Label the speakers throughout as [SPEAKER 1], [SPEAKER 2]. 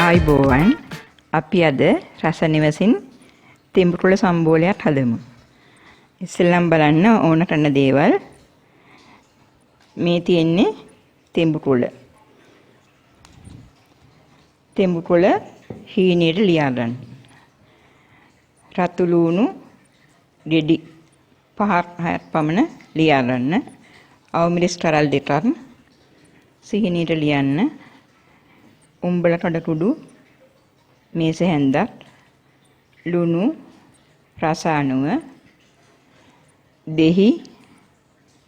[SPEAKER 1] ආයිබෝවන් අපි අද රස නිවසින් තෙඹු කොළ සම්බෝලයක් හදමු. ඉස්සෙල්ලම බලන්න ඕන කරන දේවල් මේ තියෙන්නේ තෙඹු කොළ. තෙඹු කොළ හීනෙට ලියා ගන්න. රතු ලුණු ගෙඩි 5-6ක් පමණ ලියා ගන්න. අවමිරිස් තරල් දෙකක් සීනියට ලියන්න. උම්බල කඩ කුඩු මේස හැන්දක් ලුණු රස අණුව දෙහි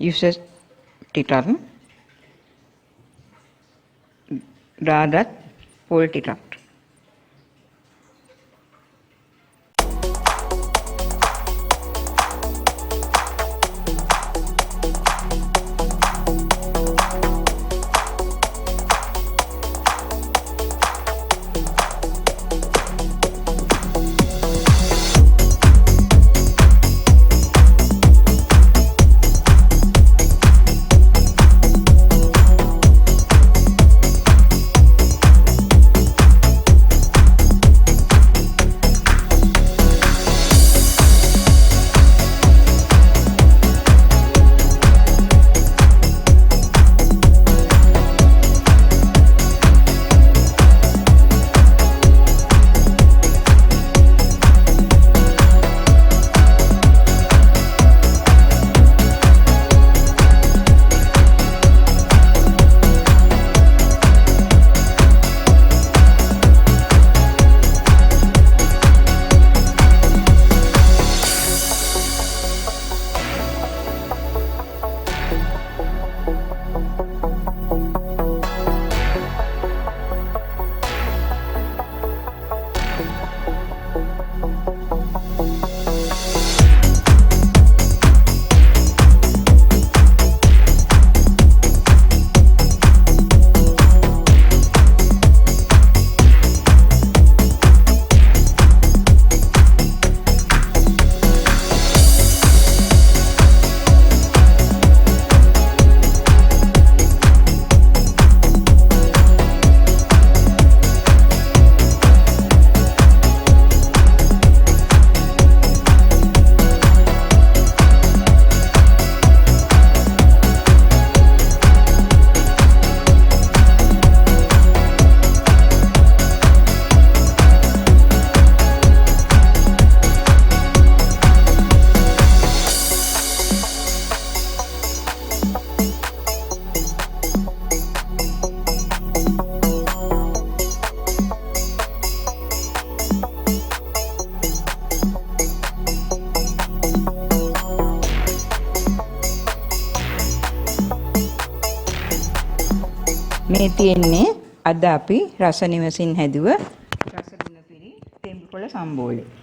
[SPEAKER 1] යුස ටිකක් රාගත් පොල් ටිකක් මේ තියෙන්නේ අද අපි රස නිවසින් හැදුව රස ගුණ පිරි තෙඹු කොළ සම්බෝලේ.